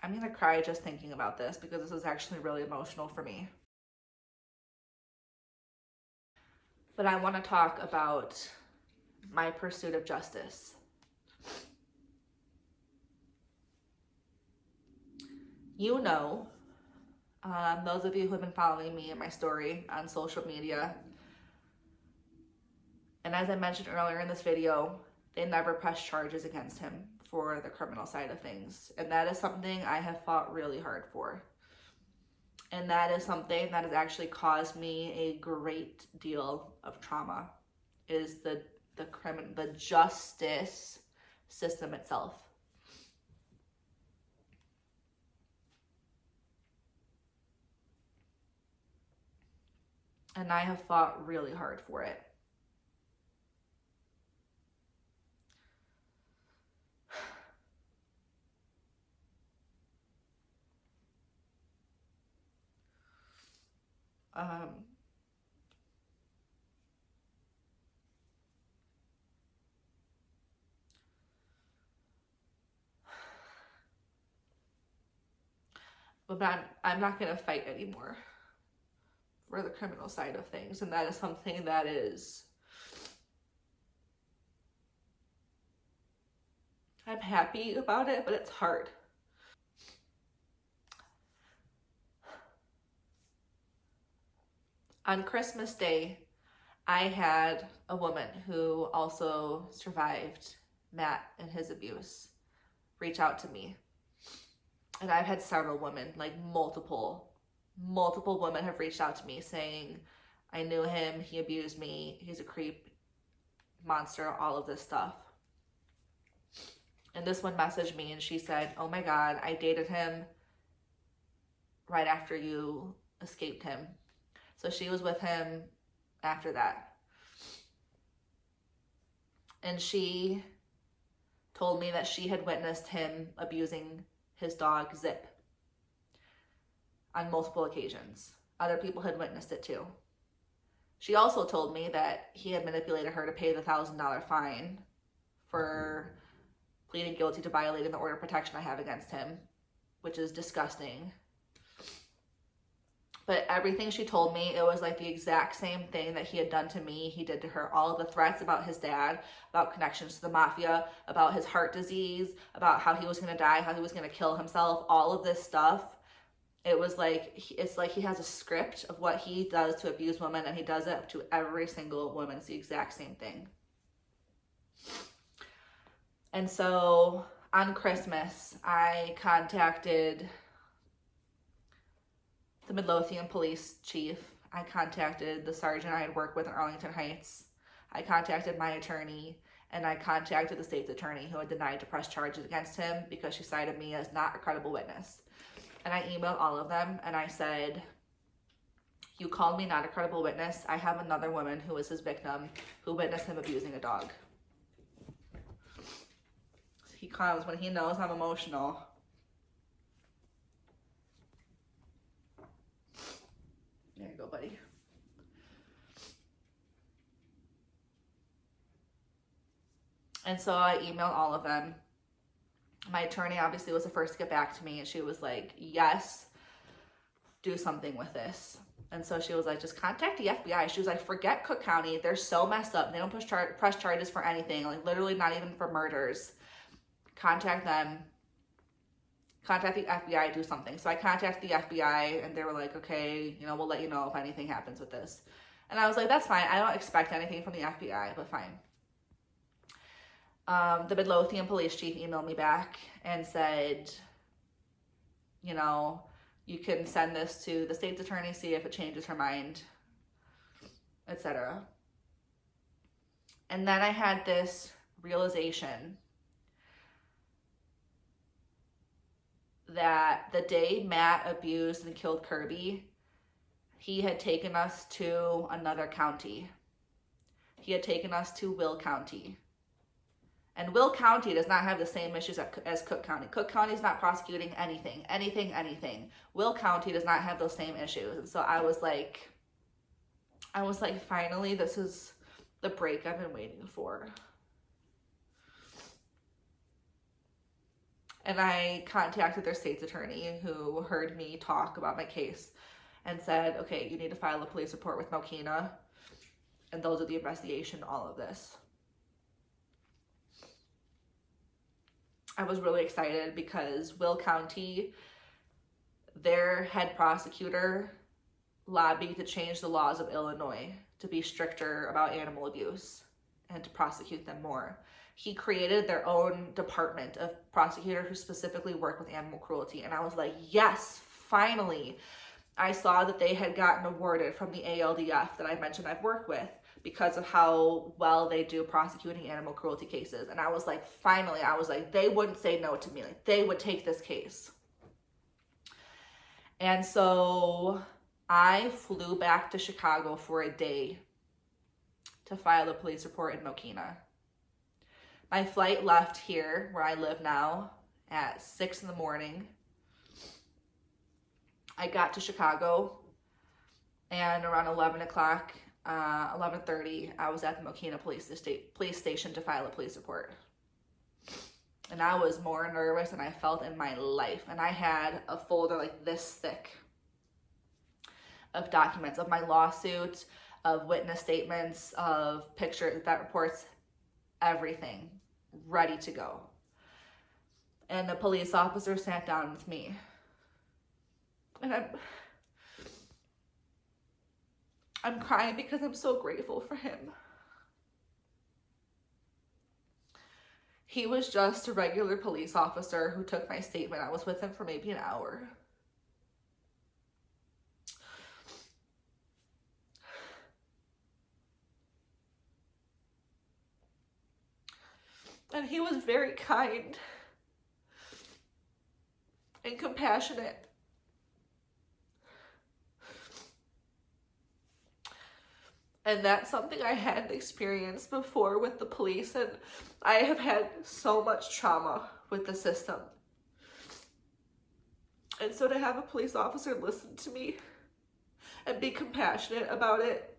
I'm gonna cry just thinking about this because this is actually really emotional for me. But I want to talk about my pursuit of justice. You know, those of you who have been following me and my story on social media, and as I mentioned earlier in this video, they never pressed charges against him for the criminal side of things. And that is something I have fought really hard for. And that is something that has actually caused me a great deal of trauma, is the justice system itself. And I have fought really hard for it. But I'm not going to fight anymore for the criminal side of things. And that is something that is, I'm happy about it, but it's hard. On Christmas Day, I had a woman who also survived Matt and his abuse reach out to me. And I've had several women, like multiple women have reached out to me saying, I knew him, he abused me, he's a creep, monster, all of this stuff. And this one messaged me and she said, oh my God, I dated him right after you escaped him. So she was with him after that. And she told me that she had witnessed him abusing his dog, Zip, on multiple occasions. Other people had witnessed it too. She also told me that he had manipulated her to pay the $1,000 fine for pleading guilty to violating the order of protection I have against him, which is disgusting. But everything she told me, it was like the exact same thing that he had done to me, he did to her. All of the threats about his dad, about connections to the mafia, about his heart disease, about how he was going to die, how he was going to kill himself, all of this stuff. It was like, it's like he has a script of what he does to abuse women, and he does it to every single woman. It's the exact same thing. And so on Christmas, I contacted the Midlothian police chief. I contacted the sergeant I had worked with in Arlington Heights. I contacted my attorney, and I contacted the state's attorney who had denied to press charges against him because she cited me as not a credible witness. And I emailed all of them and I said, you called me not a credible witness. I have another woman who was his victim who witnessed him abusing a dog. He comes when he knows I'm emotional. There you go, buddy. And so I emailed all of them. My attorney obviously was the first to get back to me, and she was like, yes, do something with this. And so she was like, just contact the FBI. She was like, forget Cook County. They're so messed up. They don't press charges for anything, like literally not even for murders. Contact them. Contact the FBI, do something. So I contacted the FBI, and they were like, okay, you know, we'll let you know if anything happens with this. And I was like, that's fine. I don't expect anything from the FBI, but fine. The Midlothian police chief emailed me back and said, you know, you can send this to the state's attorney, see if it changes her mind, etc. And then I had this realization that the day Matt abused and killed Kirby, he had taken us to another county. He had taken us to Will County. And Will County does not have the same issues as Cook County. Cook County is not prosecuting anything. Will County does not have those same issues. And so I was like, finally, this is the break I've been waiting for. And I contacted their state's attorney, who heard me talk about my case and said, okay, you need to file a police report with Mokena, and they'll do the investigation, all of this. I was really excited because Will County, their head prosecutor, lobbied to change the laws of Illinois to be stricter about animal abuse and to prosecute them more. He created their own department of prosecutors who specifically work with animal cruelty. And I was like, yes, finally. I saw that they had gotten awarded from the ALDF that I mentioned I've worked with because of how well they do prosecuting animal cruelty cases. And I was like, finally, I was like, they wouldn't say no to me. Like, they would take this case. And so I flew back to Chicago for a day to file a police report in Mokena. My flight left here, where I live now, at 6 in the morning. I got to Chicago, and around 11 o'clock, 11:30, I was at the Mokena police station to file a police report. And I was more nervous than I felt in my life. And I had a folder like this thick of documents of my lawsuit, of witness statements, of pictures, that reports, everything ready to go. And the police officer sat down with me. And I'm crying because I'm so grateful for him. He was just a regular police officer who took my statement. I was with him for maybe an hour. And he was very kind and compassionate. And that's something I hadn't experienced before with the police. And I have had so much trauma with the system. And so to have a police officer listen to me and be compassionate about it,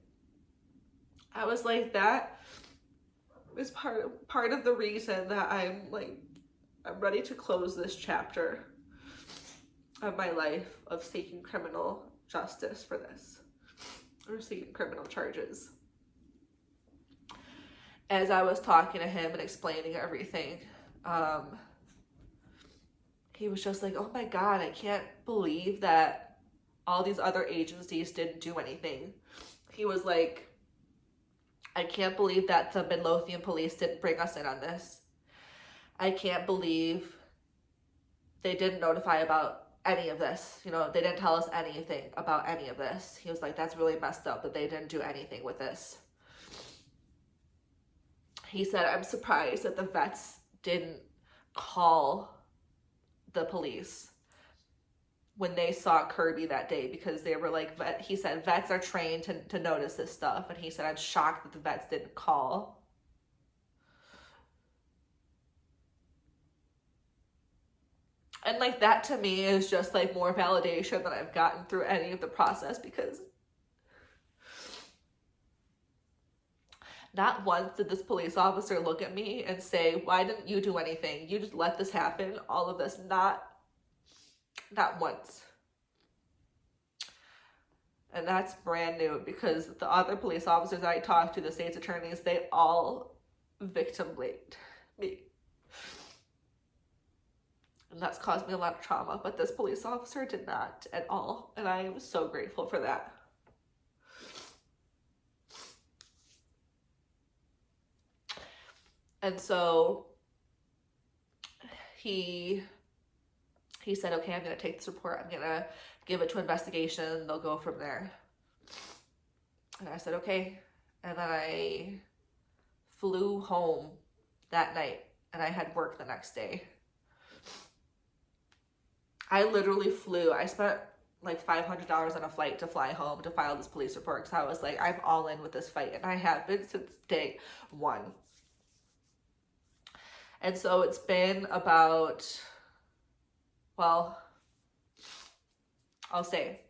I was like, that is part of the reason that I'm ready to close this chapter of my life of seeking criminal justice for this, or seeking criminal charges. As I was talking to him and explaining everything, he was just like, oh my God, I can't believe that all these other agencies didn't do anything. He was like, I can't believe that the Midlothian police didn't bring us in on this. I can't believe they didn't notify about any of this. You know, they didn't tell us anything about any of this. He was like, that's really messed up that they didn't do anything with this. He said, I'm surprised that the vets didn't call the police when they saw Kirby that day, because they were like, he said, vets are trained to notice this stuff. And he said, I'm shocked that the vets didn't call. And like, that to me is just like more validation that I've gotten through any of the process, because not once did this police officer look at me and say, why didn't you do anything? You just let this happen, all of this. Not once. And that's brand new, because the other police officers I talked to, the state's attorneys, they all victim blamed me. And that's caused me a lot of trauma, but this police officer did not at all. And I am so grateful for that. And so he said, okay, I'm going to take this report. I'm going to give it to investigation. They'll go from there. And I said, okay. And then I flew home that night, and I had work the next day. I literally flew. I spent like $500 on a flight to fly home to file this police report, because I was like, I'm all in with this fight. And I have been since day one. And so it's been about, well, I'll say,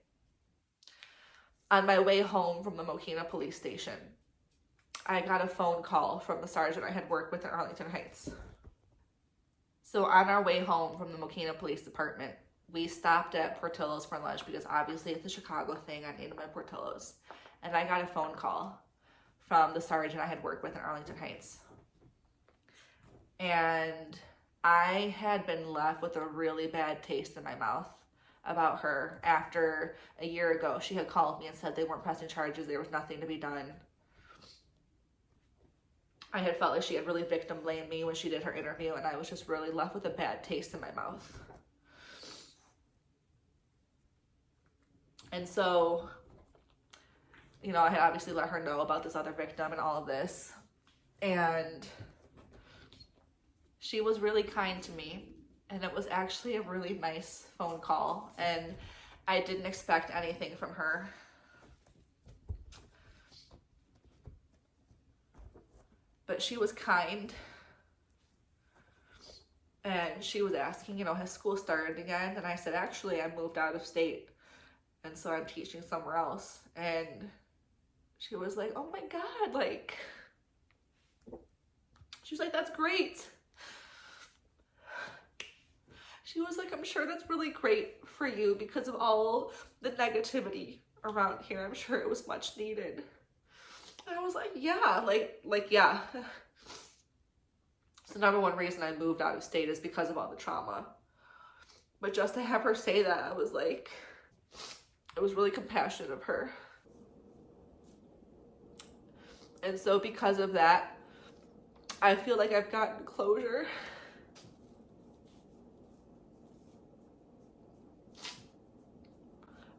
on my way home from the Mokena police station, I got a phone call from the sergeant I had worked with in Arlington Heights, So on our way home from the Mokena Police Department, we stopped at Portillo's for lunch because obviously it's a Chicago thing. I needed my Portillo's. And I got a phone call from the sergeant I had worked with in Arlington Heights. And I had been left with a really bad taste in my mouth about her after a year ago. She had called me and said they weren't pressing charges. There was nothing to be done. I had felt like she had really victim blamed me when she did her interview, and I was just really left with a bad taste in my mouth. And so, you know, I had obviously let her know about this other victim and all of this. And she was really kind to me. And it was actually a really nice phone call. And I didn't expect anything from her. But she was kind. And she was asking, you know, has school started again? And I said, actually, I moved out of state. And so I'm teaching somewhere else. And she was like, oh my God, like, she was like, that's great. She was like, I'm sure that's really great for you because of all the negativity around here. I'm sure it was much needed. And I was like, yeah, like, yeah. So number one reason I moved out of state is because of all the trauma. But just to have her say that, I was like, it was really compassionate of her. And so because of that, I feel like I've gotten closure.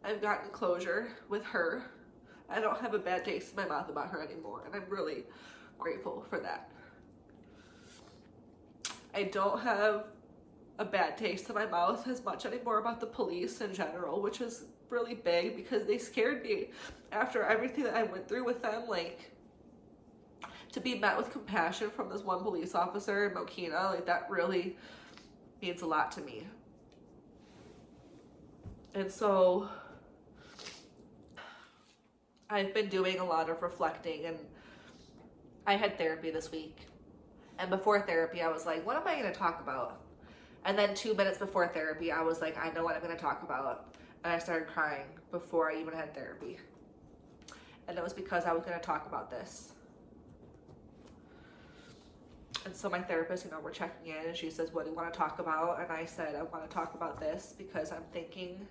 I've gotten closure with her. I don't have a bad taste in my mouth about her anymore, and I'm really grateful for that. I don't have a bad taste in my mouth as much anymore about the police in general, which is really big because they scared me after everything that I went through with them. Like, to be met with compassion from this one police officer in Mokena, like, that really means a lot to me. And so I've been doing a lot of reflecting, and I had therapy this week. And before therapy, I was like, what am I going to talk about? And then 2 minutes before therapy, I was like, I know what I'm going to talk about. And I started crying before I even had therapy. And it was because I was going to talk about this. And so my therapist, you know, we're checking in, and she says, what do you want to talk about? And I said, I want to talk about this because I'm thinking,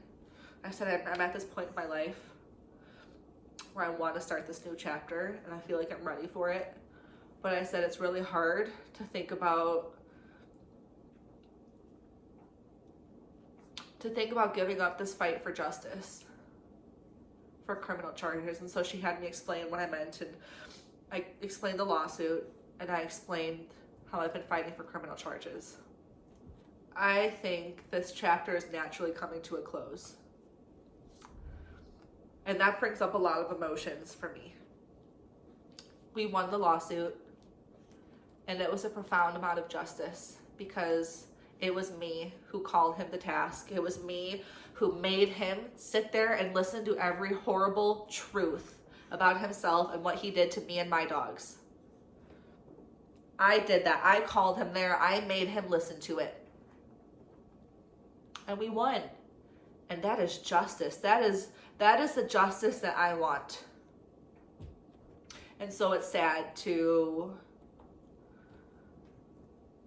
I said, I'm at this point in my life where I want to start this new chapter, and I feel like I'm ready for it. But I said, it's really hard to think about giving up this fight for justice, for criminal charges. And so she had me explain what I meant, and I explained the lawsuit, and I explained how I've been fighting for criminal charges. I think this chapter is naturally coming to a close. And that brings up a lot of emotions for me. We won the lawsuit, and it was a profound amount of justice because it was me who called him to task. It was me who made him sit there and listen to every horrible truth about himself and what he did to me and my dogs. I did that. I called him there. I made him listen to it. And we won. And that is justice. That is the justice that I want. And so it's sad to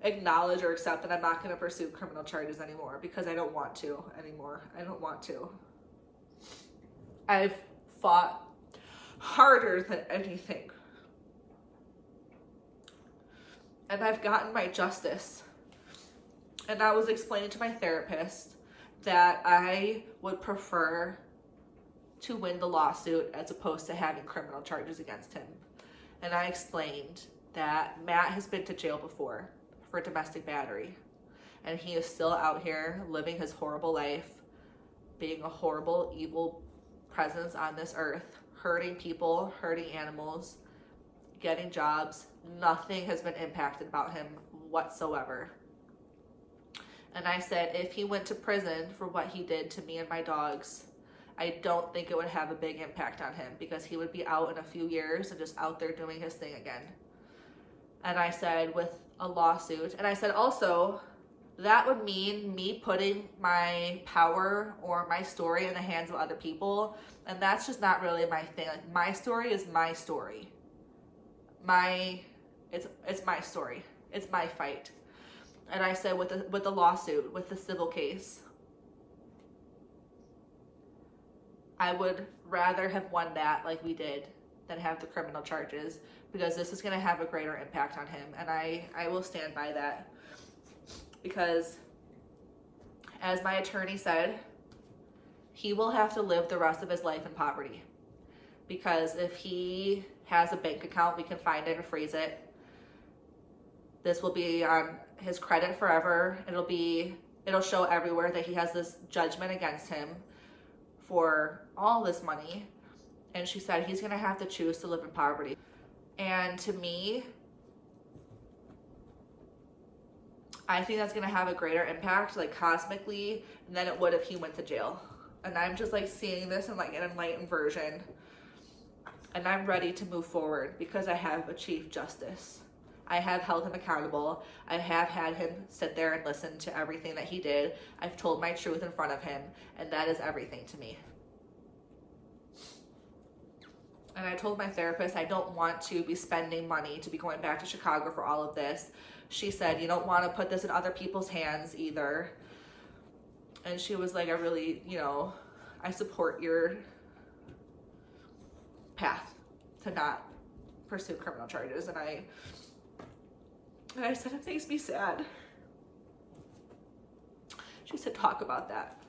acknowledge or accept that I'm not going to pursue criminal charges anymore because I don't want to anymore. I don't want to. I've fought harder than anything. And I've gotten my justice. And I was explaining to my therapist that I would prefer to win the lawsuit as opposed to having criminal charges against him. And I explained that Matt has been to jail before for domestic battery, and he is still out here living his horrible life, being a horrible, evil presence on this earth, hurting people, hurting animals, getting jobs. Nothing has been impacted about him whatsoever. And I said, if he went to prison for what he did to me and my dogs, I don't think it would have a big impact on him because he would be out in a few years and just out there doing his thing again. And I said, with a lawsuit, and I said also, that would mean me putting my power or my story in the hands of other people. And that's just not really my thing. Like, my story is my story. It's my story. It's my fight. And I said with the lawsuit, with the civil case, I would rather have won that like we did than have the criminal charges, because this is going to have a greater impact on him. And I will stand by that. Because, as my attorney said, he will have to live the rest of his life in poverty. Because if he has a bank account, we can find it and freeze it. This will be on his credit forever. It'll show everywhere that he has this judgment against him for all this money. And she said he's going to have to choose to live in poverty. And to me, I think that's going to have a greater impact, like cosmically, than it would if he went to jail. And I'm just like seeing this in like an enlightened version. And I'm ready to move forward because I have achieved justice. I have held him accountable. I have had him sit there and listen to everything that he did. I've told my truth in front of him, and that is everything to me. And I told my therapist I don't want to be spending money to be going back to Chicago for all of this. She said, you don't want to put this in other people's hands either. And she was like, I really, I support your path to not pursue criminal charges. And I said, it makes me sad. She said, talk about that.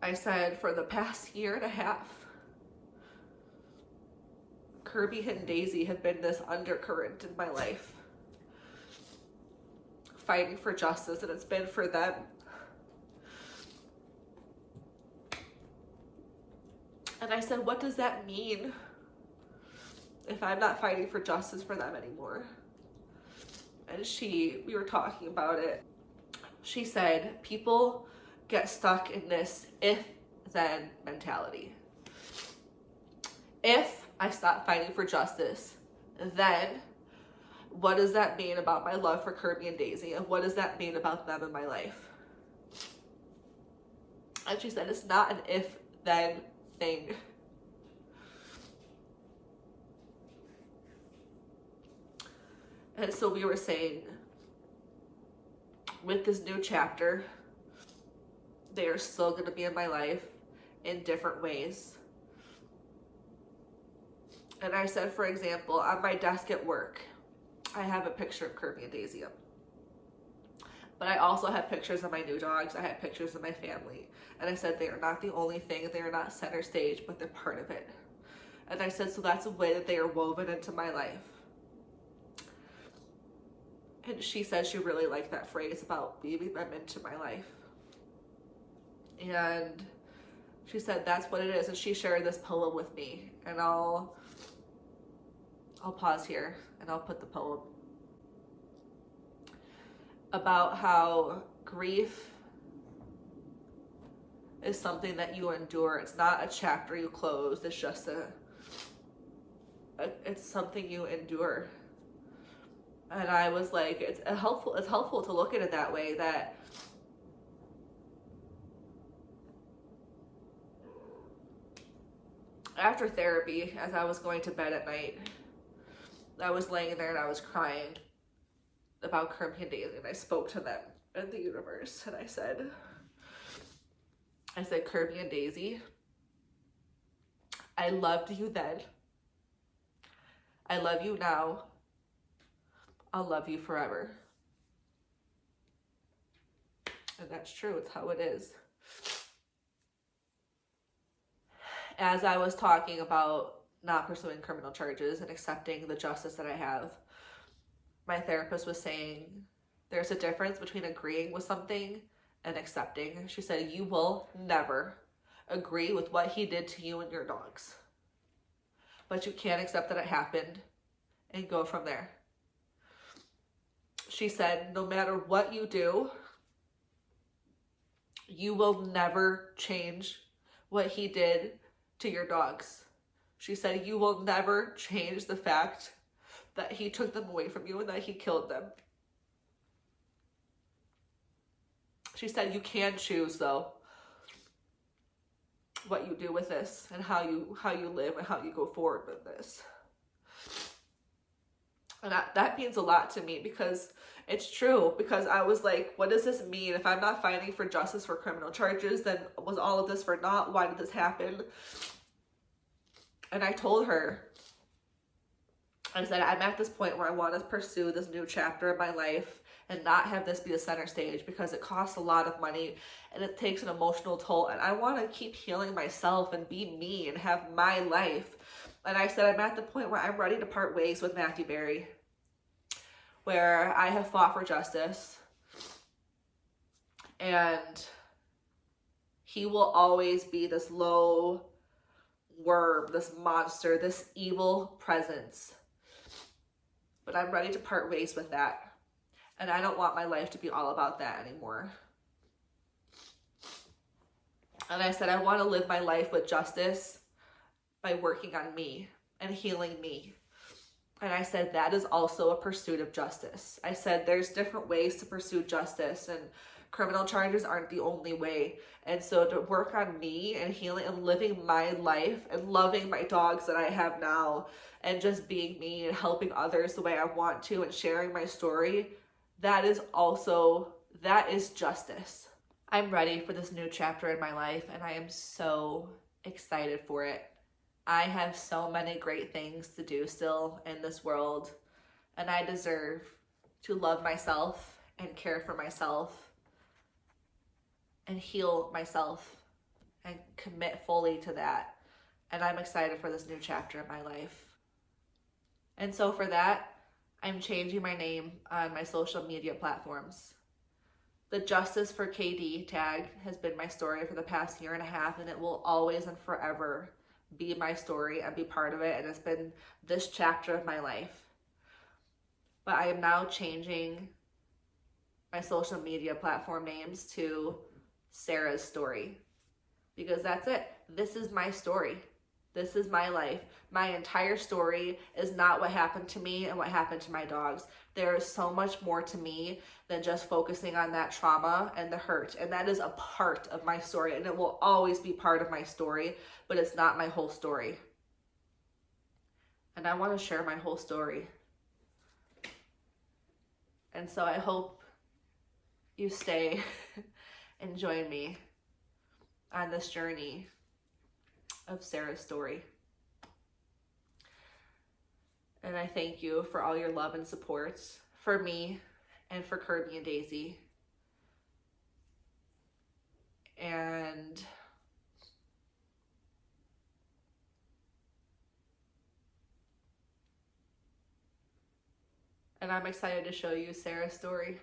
I said, for the past year and a half, Kirby and Daisy have been this undercurrent in my life, fighting for justice, and it's been for them. And I said, what does that mean if I'm not fighting for justice for them anymore? And we were talking about it. She said, people get stuck in this if-then mentality. If I stop fighting for justice, then what does that mean about my love for Kirby and Daisy? And what does that mean about them in my life? And she said, it's not an if-then thing. And so we were saying, with this new chapter, they are still going to be in my life in different ways. And I said, for example, on my desk at work, I have a picture of Kirby and Daisy. But I also have pictures of my new dogs. I have pictures of my family. And I said, they are not the only thing. They are not center stage, but they're part of it. And I said, so that's a way that they are woven into my life. And she said she really liked that phrase about weaving them into my life. And she said that's what it is. And she shared this poem with me. And I'll pause here and I'll put the poem. About how grief is something that you endure. It's not a chapter you close. It's just it's something you endure. And I was like, it's helpful to look at it that way, that after therapy, as I was going to bed at night, I was laying there and I was crying about Kirby and Daisy, and I spoke to them in the universe, and I said, Kirby and Daisy, I loved you then. I love you now. I'll love you forever. And that's true. It's how it is. As I was talking about not pursuing criminal charges and accepting the justice that I have, my therapist was saying there's a difference between agreeing with something and accepting. She said, you will never agree with what he did to you and your dogs, but you can accept that it happened and go from there. She said, no matter what you do, you will never change what he did to your dogs. She said, you will never change the fact that he took them away from you and that he killed them. She said, you can choose though what you do with this and how you live and how you go forward with this. And that means a lot to me, because it's true. Because I was like, what does this mean? If I'm not fighting for justice for criminal charges, then was all of this for naught? Why did this happen? And I told her, I said, I'm at this point where I want to pursue this new chapter in my life and not have this be the center stage, because it costs a lot of money and it takes an emotional toll. And I want to keep healing myself and be me and have my life. And I said, I'm at the point where I'm ready to part ways with Matthew Berry, where I have fought for justice, and he will always be this low worm, this monster, this evil presence. But I'm ready to part ways with that. And I don't want my life to be all about that anymore. And I said, I want to live my life with justice by working on me and healing me. And I said, that is also a pursuit of justice. I said, there's different ways to pursue justice, and criminal charges aren't the only way. And so to work on me and healing and living my life and loving my dogs that I have now, and just being me and helping others the way I want to and sharing my story, that is justice. I'm ready for this new chapter in my life, and I am so excited for it. I have so many great things to do still in this world, and I deserve to love myself and care for myself and heal myself and commit fully to that. And I'm excited for this new chapter in my life. And so for that, I'm changing my name on my social media platforms. The Justice for KD tag has been my story for the past year and a half, and it will always and forever be my story and be part of it. And it's been this chapter of my life. But I am now changing my social media platform names to Sarah's Story, because that's it. This is my story. This is my life. My entire story is not what happened to me and what happened to my dogs. There is so much more to me than just focusing on that trauma and the hurt. And that is a part of my story, and it will always be part of my story, but it's not my whole story. And I want to share my whole story. And so I hope you stay and join me on this journey of Sarah's story. And I thank you for all your love and support for me and for Kirby and Daisy. And I'm excited to show you Sarah's story.